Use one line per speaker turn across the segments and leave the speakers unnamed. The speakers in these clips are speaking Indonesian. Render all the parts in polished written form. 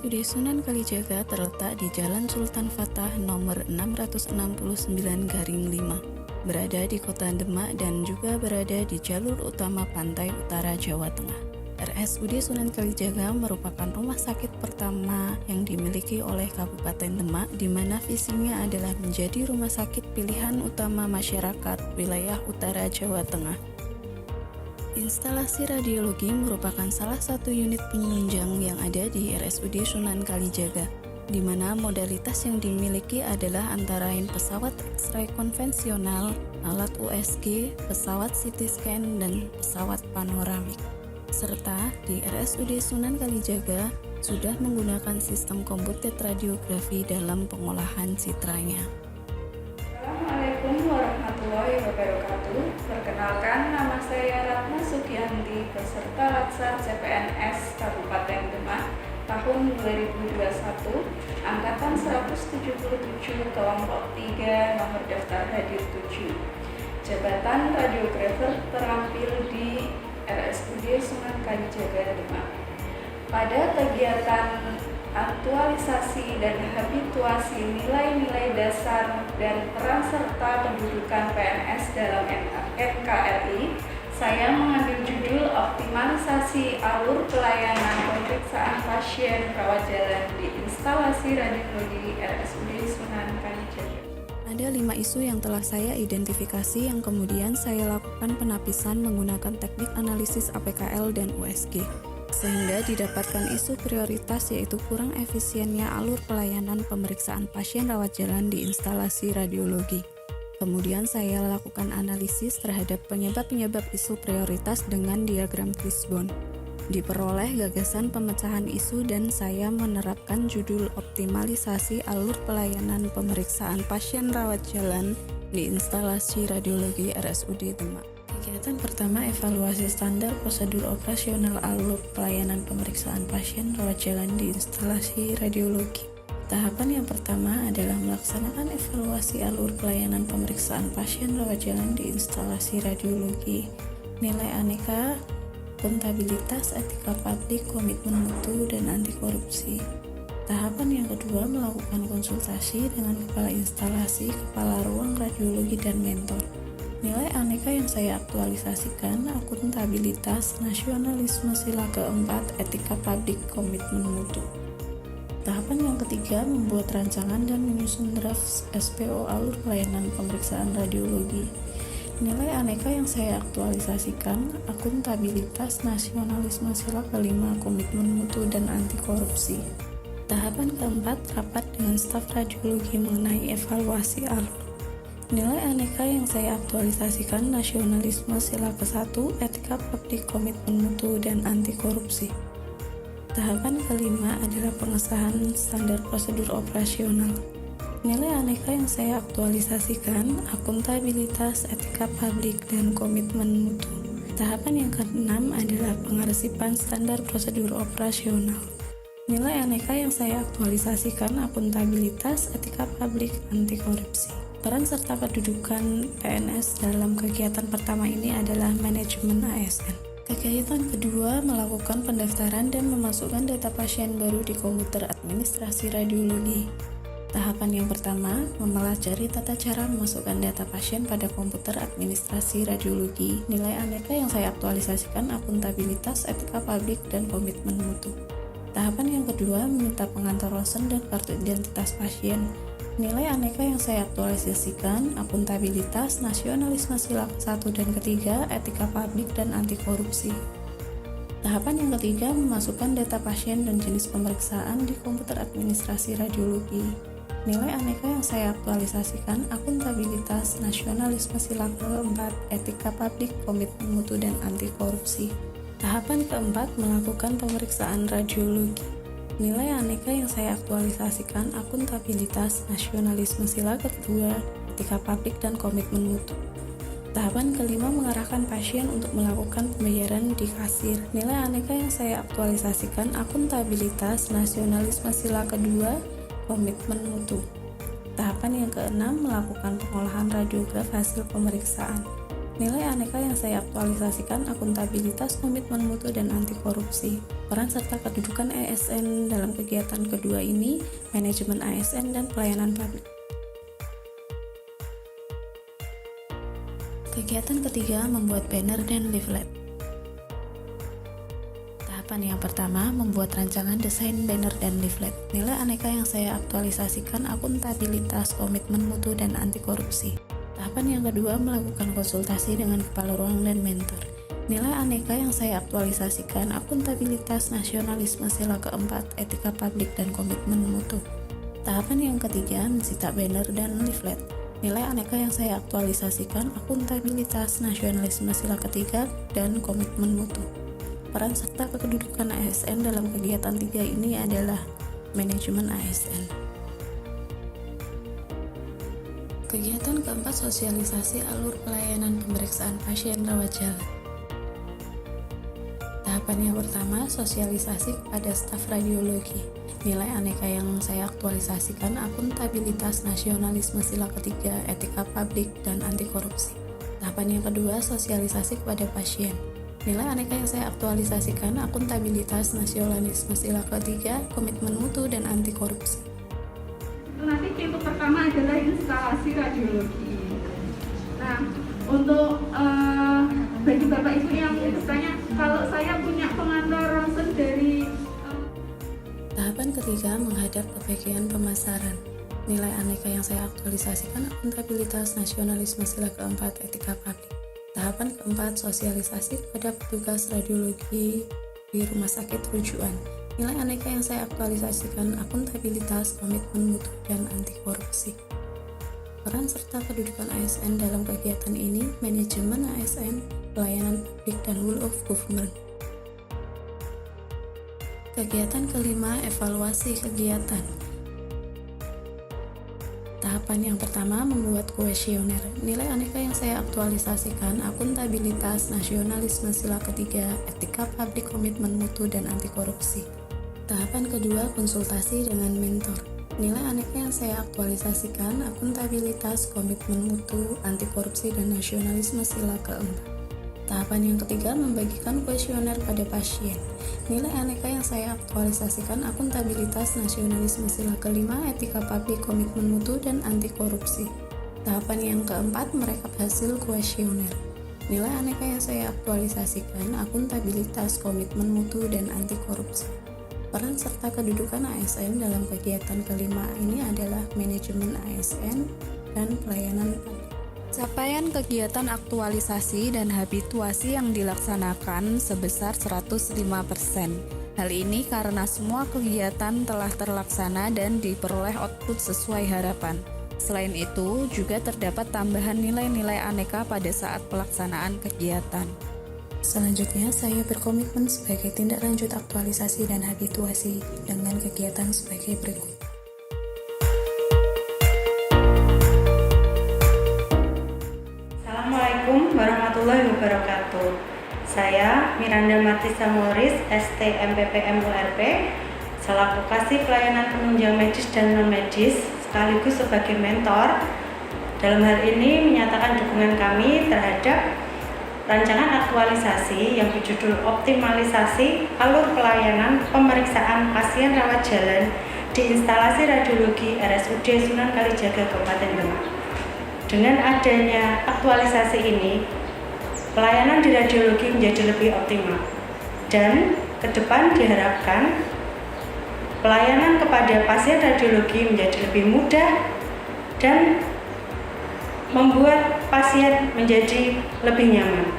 RSUD Sunan Kalijaga terletak di Jalan Sultan Fatah nomor 669/5, berada di Kota Demak dan juga berada di jalur utama pantai utara Jawa Tengah. RSUD Sunan Kalijaga merupakan rumah sakit pertama yang dimiliki oleh Kabupaten Demak, di mana visinya adalah menjadi rumah sakit pilihan utama masyarakat wilayah utara Jawa Tengah. Instalasi radiologi merupakan salah satu unit penunjang yang ada di RSUD Sunan Kalijaga, di mana modalitas yang dimiliki adalah antara lain pesawat X-ray konvensional, alat USG, pesawat CT scan, dan pesawat panoramik. Serta di RSUD Sunan Kalijaga sudah menggunakan sistem komputer radiografi dalam pengolahan citranya.
Assalamualaikum warahmatullahi wabarakatuh. Perkenalkan, nama saya Ratna Sugianti, peserta Latsar CPNS Kabupaten Demak tahun 2021, angkatan 177, kelompok 3, nomor daftar hadir 7. Jabatan radiografer terampil di RSUD Sunan Kalijaga Demak. Pada kegiatan aktualisasi dan habituasi nilai-nilai dasar dan peran serta pendudukan PNS dalam NKRI, saya mengambil judul optimalisasi alur pelayanan pemeriksaan pasien rawat jalan di instalasi radiologi RSUD Sunan Kalijaga.
Ada 5 isu yang telah saya identifikasi yang kemudian saya lakukan penapisan menggunakan teknik analisis APKL dan USG, sehingga didapatkan isu prioritas yaitu kurang efisiennya alur pelayanan pemeriksaan pasien rawat jalan di instalasi radiologi. Kemudian saya lakukan analisis terhadap penyebab-penyebab isu prioritas dengan diagram Fishbone. Diperoleh gagasan pemecahan isu dan saya menerapkan judul optimalisasi alur pelayanan pemeriksaan pasien rawat jalan di instalasi radiologi RSUD Demak. Kegiatan pertama, evaluasi standar prosedur operasional alur pelayanan pemeriksaan pasien rawat jalan di instalasi radiologi. Tahapan yang pertama adalah melaksanakan evaluasi alur pelayanan pemeriksaan pasien rawat jalan di instalasi radiologi, nilai aneka, akuntabilitas, etika publik, komitmen mutu, dan anti korupsi. Tahapan yang kedua, melakukan konsultasi dengan kepala instalasi, kepala ruang radiologi, dan mentor. Nilai aneka yang saya aktualisasikan, akuntabilitas, nasionalisme sila keempat, etika publik, komitmen mutu. Tahapan yang ketiga, membuat rancangan dan menyusun draft SPO alur pelayanan pemeriksaan radiologi. Nilai aneka yang saya aktualisasikan, akuntabilitas, nasionalisme sila kelima, komitmen mutu, dan anti korupsi. Tahapan keempat, rapat dengan staf radiologi mengenai evaluasi alur. Nilai aneka yang saya aktualisasikan, nasionalisme sila ke-1, etika publik, komitmen mutu, dan anti korupsi. Tahapan kelima adalah pengesahan standar prosedur operasional. Nilai aneka yang saya aktualisasikan, akuntabilitas, etika publik, dan komitmen mutu. Tahapan yang keenam adalah pengarsipan standar prosedur operasional. Nilai aneka yang saya aktualisasikan, akuntabilitas, etika publik, anti korupsi. Peran serta kedudukan PNS dalam kegiatan pertama ini adalah manajemen ASN. Kegiatan kedua, melakukan pendaftaran dan memasukkan data pasien baru di komputer administrasi radiologi. Tahapan yang pertama, mempelajari tata cara memasukkan data pasien pada komputer administrasi radiologi. Nilai aneka yang saya aktualisasikan, akuntabilitas, etika publik, dan komitmen mutu. Tahapan yang kedua, meminta pengantar ronsen dan kartu identitas pasien. Nilai aneka yang saya aktualisasikan, akuntabilitas, nasionalisme sila ke-1 dan ke-3, etika publik, dan anti korupsi. Tahapan yang ketiga, memasukkan data pasien dan jenis pemeriksaan di komputer administrasi radiologi. Nilai aneka yang saya aktualisasikan, akuntabilitas, nasionalisme sila ke-4, etika publik, komitmen mutu, dan anti korupsi. Tahapan keempat, melakukan pemeriksaan radiologi. Nilai aneka yang saya aktualisasikan, akuntabilitas, nasionalisme sila ke-2, etika publik, dan komitmen mutu. Tahapan kelima, mengarahkan pasien untuk melakukan pembayaran di kasir. Nilai aneka yang saya aktualisasikan, akuntabilitas, nasionalisme sila ke-2, komitmen mutu. Tahapan yang keenam, melakukan pengolahan radiograf hasil pemeriksaan. Nilai aneka yang saya aktualisasikan akuntabilitas, komitmen mutu, dan anti korupsi. Peran serta kedudukan ASN dalam kegiatan kedua ini, manajemen ASN dan pelayanan publik. Kegiatan ketiga, membuat banner dan leaflet. Tahapan yang pertama, membuat rancangan desain banner dan leaflet. Nilai aneka yang saya aktualisasikan akuntabilitas, komitmen mutu, dan anti korupsi. Tahapan yang kedua, melakukan konsultasi dengan kepala ruang dan mentor. Nilai aneka yang saya aktualisasikan akuntabilitas, nasionalisme, sila keempat, etika publik, dan komitmen mutu. Tahapan yang ketiga, mencetak banner dan leaflet. Nilai aneka yang saya aktualisasikan akuntabilitas, nasionalisme, sila ketiga, dan komitmen mutu. Peran serta kedudukan ASN dalam kegiatan tiga ini adalah manajemen ASN. Kegiatan keempat, sosialisasi alur pelayanan pemeriksaan pasien rawat jalan. Tahapan yang pertama, sosialisasi kepada staf radiologi. Nilai aneka yang saya aktualisasikan akuntabilitas, nasionalisme, sila ketiga, etika publik, dan anti korupsi. Tahapan yang kedua, sosialisasi kepada pasien. Nilai aneka yang saya aktualisasikan akuntabilitas, nasionalisme, sila ketiga, komitmen mutu, dan anti korupsi.
Nanti tipe pertama adalah instalasi radiologi. Nah, untuk bagi Bapak Ibu yang bertanya, kalau saya punya pengantar ronsen dari
Tahapan ketiga, menghadap ke bagian pemasaran. Nilai aneka yang saya aktualisasikan akuntabilitas, nasionalisme, sila keempat, etika publik. Tahapan keempat, sosialisasi kepada petugas radiologi di rumah sakit rujukan. Nilai aneka yang saya aktualisasikan akuntabilitas, komitmen mutu, dan anti korupsi. Peran serta kedudukan ASN dalam kegiatan ini, manajemen ASN, pelayanan publik, dan rule of government. Kegiatan kelima, evaluasi kegiatan. Tahapan yang pertama, membuat kuesioner. Nilai aneka yang saya aktualisasikan akuntabilitas, nasionalisme, sila ketiga, etika publik, komitmen mutu, dan anti korupsi. Tahapan kedua, konsultasi dengan mentor. Nilai aneka yang saya aktualisasikan akuntabilitas, komitmen mutu, anti korupsi, dan nasionalisme, sila keempat. Tahapan yang ketiga, membagikan kuesioner pada pasien. Nilai aneka yang saya aktualisasikan akuntabilitas, nasionalisme, sila kelima, etika publik, komitmen mutu, dan anti korupsi. Tahapan yang keempat, merekap hasil kuesioner. Nilai aneka yang saya aktualisasikan akuntabilitas, komitmen mutu, dan anti korupsi. Peran serta kedudukan ASN dalam kegiatan kelima ini adalah manajemen ASN dan pelayanan publik. Capaian kegiatan aktualisasi dan habituasi yang dilaksanakan sebesar 105%. Hal ini karena semua kegiatan telah terlaksana dan diperoleh output sesuai harapan. Selain itu, juga terdapat tambahan nilai-nilai aneka pada saat pelaksanaan kegiatan. Selanjutnya, saya berkomitmen sebagai tindak lanjut aktualisasi dan habituasi dengan kegiatan sebagai berikut.
Assalamualaikum warahmatullahi wabarakatuh. Saya Miranda Martisa Morris, ST MPPM URP, selaku Kasih Pelayanan Penunjang Medis dan Non-Medis, sekaligus sebagai mentor. Dalam hal ini menyatakan dukungan kami terhadap rancangan aktualisasi yang berjudul Optimalisasi Alur Pelayanan Pemeriksaan Pasien Rawat Jalan di Instalasi Radiologi RSUD Sunan Kalijaga Kabupaten Demak. Dengan adanya aktualisasi ini, pelayanan di radiologi menjadi lebih optimal dan ke depan diharapkan pelayanan kepada pasien radiologi menjadi lebih mudah dan membuat pasien menjadi lebih nyaman.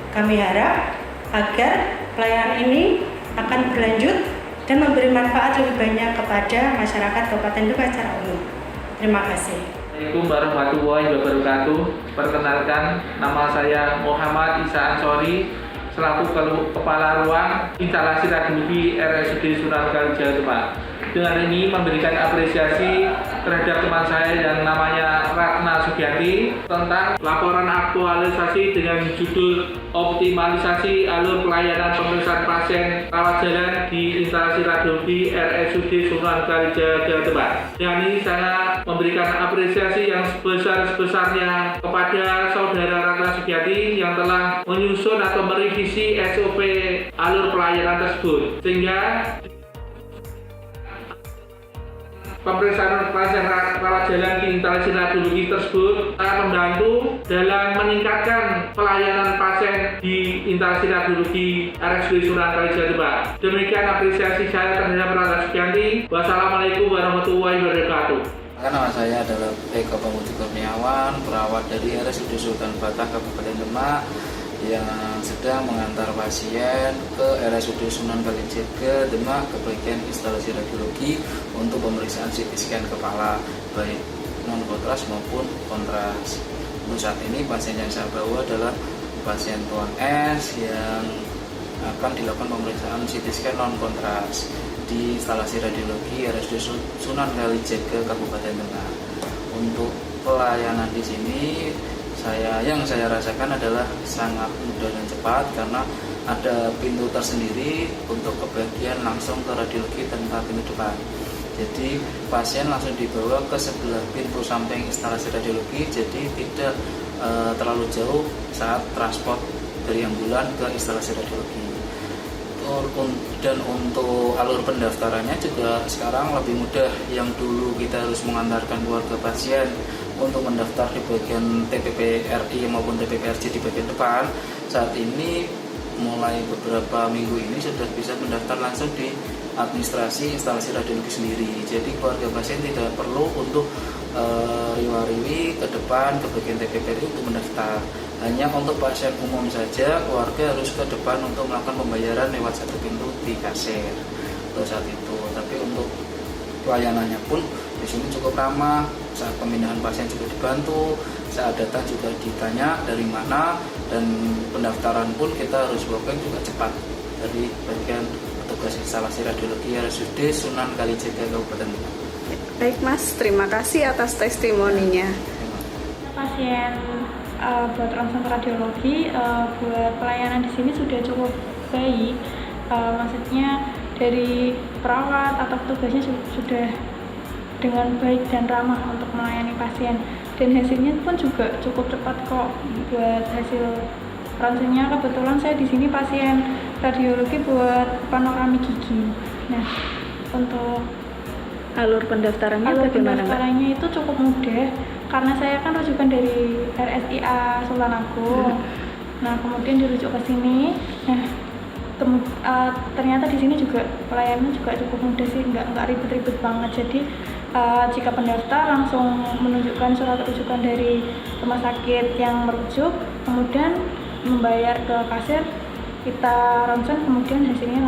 Kami harap agar pelayanan ini akan berlanjut dan memberi manfaat lebih banyak kepada masyarakat Kabupaten Demak secara umum. Terima kasih.
Assalamualaikum warahmatullahi wabarakatuh. Perkenalkan, nama saya Muhammad Isa Ansori, selaku Kepala Ruang Instalasi Radiologi RSUD Sunan Kalijaga Demak. Dengan ini memberikan apresiasi terhadap teman saya yang namanya Ratna Sugianti tentang laporan aktualisasi dengan judul Optimalisasi Alur Pelayanan Pemeriksaan Pasien Rawat Jalan di Instalasi Radiologi RSUD Sunan Kalijaga Demak. Dengan ini saya memberikan apresiasi yang sebesar-besarnya kepada Saudara Ratna Sugianti yang telah menyusun atau merevisi SOP alur pelayanan tersebut, sehingga pemeriksaan rawat jalan di instalasi radiologi tersebut akan membantu dalam meningkatkan pelayanan pasien di instalasi radiologi RSUD Sunan Kalijaga, Pak. Demikian apresiasi saya terhadap Ratna Sugianti. Wassalamualaikum warahmatullahi wabarakatuh.
Nama saya adalah Eko Pamudi Kurniawan, perawat dari RSUD Sultan Batak Kabupaten Demak yang sedang mengantar pasien ke RSUD Sunan Kalijaga Demak ke bagian instalasi radiologi untuk pemeriksaan CT scan kepala baik non kontras maupun kontras. Untuk saat ini pasien yang saya bawa adalah pasien Tuan S yang akan dilakukan pemeriksaan CT scan non kontras di instalasi radiologi RSUD Sunan Kalijaga Kabupaten Demak. Untuk pelayanan di sini yang saya rasakan adalah sangat mudah dan cepat karena ada pintu tersendiri untuk kebagian langsung ke radiologi tanpa pintu depan. Jadi pasien langsung dibawa ke sebelah pintu samping instalasi radiologi, jadi tidak terlalu jauh saat transport dari ambulan ke instalasi radiologi. Dan untuk alur pendaftarannya juga sekarang lebih mudah. Yang dulu kita harus mengantarkan keluarga pasien untuk mendaftar di bagian TPP-RI maupun TPP-RJ di bagian depan, saat ini mulai beberapa minggu ini sudah bisa mendaftar langsung di administrasi instalasi radiologi sendiri. Jadi keluarga pasien tidak perlu untuk riwa-riwi ke depan ke bagian TPP-RI untuk mendaftar. Hanya untuk pasien umum saja keluarga harus ke depan untuk melakukan pembayaran lewat satu pintu di kasir untuk saat itu. Tapi untuk pelayanannya pun di sini cukup ramah. Saat pemindahan pasien juga dibantu, saat datang juga ditanya dari mana, dan pendaftaran pun kita harus walk-in juga cepat dari bagian petugas instalasi radiologi RSUD Sunan Kalijaga Kabupaten Demak.
Baik Mas, terima kasih atas testimoninya.
Pasien buat ronsen radiologi, buat pelayanan di sini sudah cukup baik. Maksudnya dari perawat atau petugasnya sudah dengan baik dan ramah untuk melayani pasien, dan hasilnya pun juga cukup cepat kok. Buat hasil ronsennya kebetulan saya di sini pasien radiologi buat panorami gigi. Nah, untuk
Alur pendaftarannya
itu cukup mudah karena saya kan rujukan dari RSIA Sultan Agung. Nah, kemudian dirujuk ke sini. Nah, ternyata di sini juga pelayanan juga cukup mudah sih, nggak ribet-ribet banget. Jadi jika pendaftar langsung menunjukkan surat rujukan dari rumah sakit yang merujuk, kemudian membayar ke kasir, kita ronsen, kemudian hasilnya